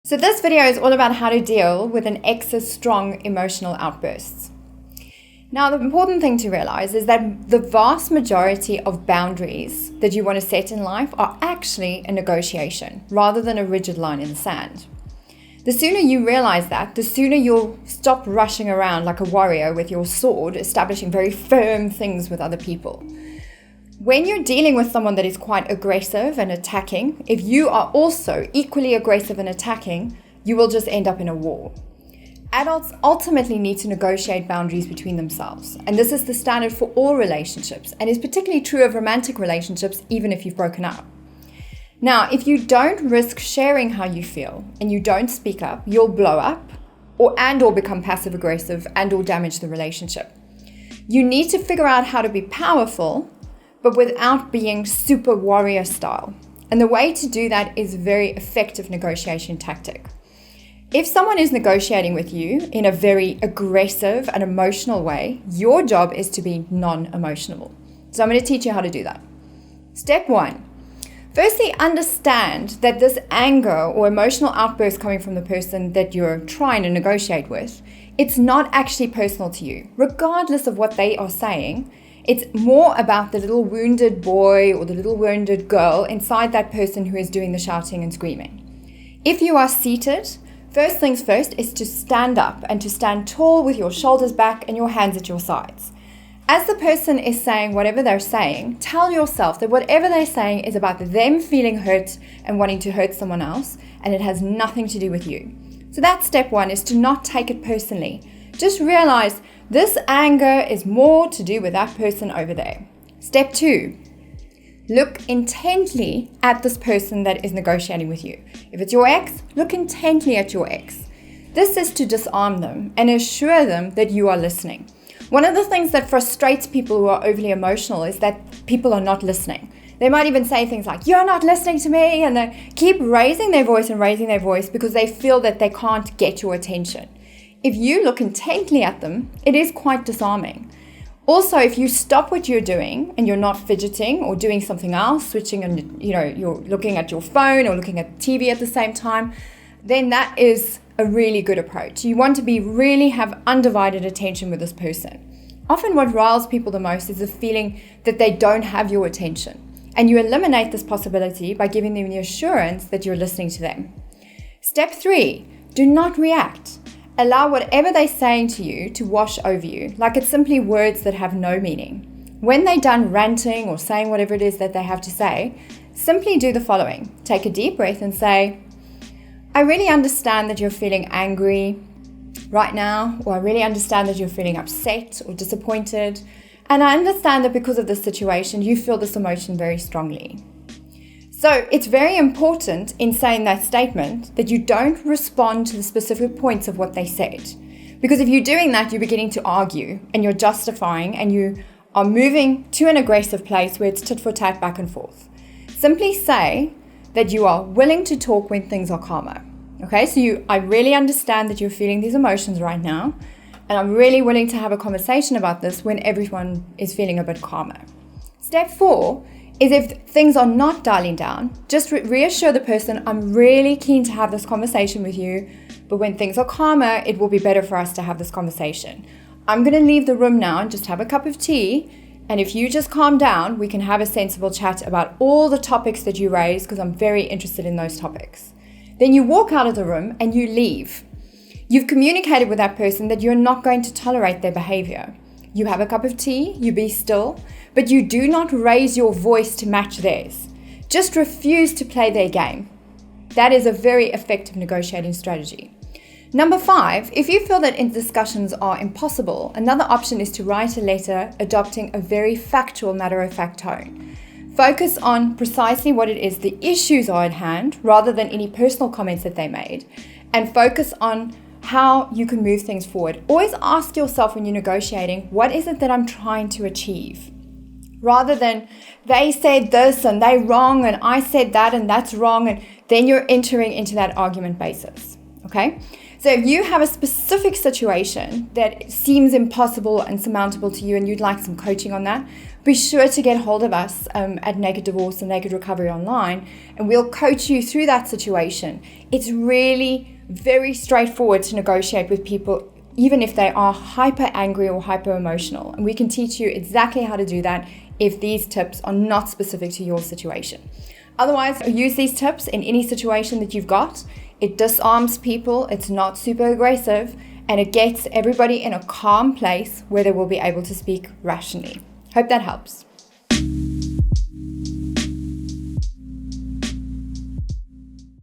So this video is all about how to deal with an ex's strong emotional outbursts. Now, the important thing to realize is that the vast majority of boundaries that you want to set in life are actually a negotiation rather than a rigid line in the sand. The sooner you realize that, the sooner you'll stop rushing around like a warrior with your sword, establishing very firm things with other people. When you're dealing with someone that is quite aggressive and attacking, if you are also equally aggressive and attacking, you will just end up in a war. Adults ultimately need to negotiate boundaries between themselves, and this is the standard for all relationships, and is particularly true of romantic relationships, even if you've broken up. Now, if you don't risk sharing how you feel and you don't speak up, you'll blow up or become passive aggressive or damage the relationship. You need to figure out how to be powerful, but without being super warrior style. And the way to do that is a very effective negotiation tactic. If someone is negotiating with you in a very aggressive and emotional way, your job is to be non-emotional. So I'm going to teach you how to do that. Step 1. Firstly, understand that this anger or emotional outburst coming from the person that you're trying to negotiate with, it's not actually personal to you. Regardless of what they are saying, it's more about the little wounded boy or the little wounded girl inside that person who is doing the shouting and screaming. If you are seated, first things first is to stand up and to stand tall with your shoulders back and your hands at your sides. As the person is saying whatever they're saying, tell yourself that whatever they're saying is about them feeling hurt and wanting to hurt someone else, and it has nothing to do with you. So that's step 1, is to not take it personally. Just realize this anger is more to do with that person over there. Step 2, look intently at this person that is negotiating with you. If it's your ex, look intently at your ex. This is to disarm them and assure them that you are listening. One of the things that frustrates people who are overly emotional is that people are not listening. They might even say things like, "You're not listening to me," and they keep raising their voice because they feel that they can't get your attention. If you look intently at them, it is quite disarming. Also, if you stop what you're doing and you're not fidgeting or doing something else, switching and you're looking at your phone or looking at TV at the same time, then that is a really good approach. You want to really have undivided attention with this person. Often what riles people the most is the feeling that they don't have your attention. And you eliminate this possibility by giving them the assurance that you're listening to them. Step 3, do not react. Allow whatever they're saying to you to wash over you, like it's simply words that have no meaning. When they're done ranting or saying whatever it is that they have to say, simply do the following. Take a deep breath and say, "I really understand that you're feeling angry right now, or I really understand that you're feeling upset or disappointed, and I understand that because of this situation, you feel this emotion very strongly." So it's very important in saying that statement that you don't respond to the specific points of what they said. Because if you're doing that, you're beginning to argue and you're justifying and you are moving to an aggressive place where it's tit for tat back and forth. Simply say that you are willing to talk when things are calmer. Okay, so I really understand that you're feeling these emotions right now, and I'm really willing to have a conversation about this when everyone is feeling a bit calmer. Step 4 is, if things are not dialing down, just reassure the person, "I'm really keen to have this conversation with you, but when things are calmer, it will be better for us to have this conversation. I'm going to leave the room now and just have a cup of tea, and if you just calm down, we can have a sensible chat about all the topics that you raise, because I'm very interested in those topics." Then you walk out of the room and you leave. You've communicated with that person that you're not going to tolerate their behavior. You have a cup of tea, you be still, but you do not raise your voice to match theirs. Just refuse to play their game. That is a very effective negotiating strategy. Number 5, if you feel that discussions are impossible, another option is to write a letter adopting a very factual, matter-of-fact tone. Focus on precisely what it is the issues are at hand, rather than any personal comments that they made, and focus on how you can move things forward. Always ask yourself when you're negotiating, what is it that I'm trying to achieve? Rather than, they said this and they're wrong and I said that and that's wrong, and then you're entering into that argument basis. Okay, so if you have a specific situation that seems impossible and insurmountable to you and you'd like some coaching on that, be sure to get hold of us at Naked Divorce and Naked Recovery Online, and we'll coach you through that situation. It's really very straightforward to negotiate with people, even if they are hyper angry or hyper emotional. And we can teach you exactly how to do that if these tips are not specific to your situation. Otherwise, use these tips in any situation that you've got. It disarms people, it's not super aggressive, and it gets everybody in a calm place where they will be able to speak rationally. Hope that helps.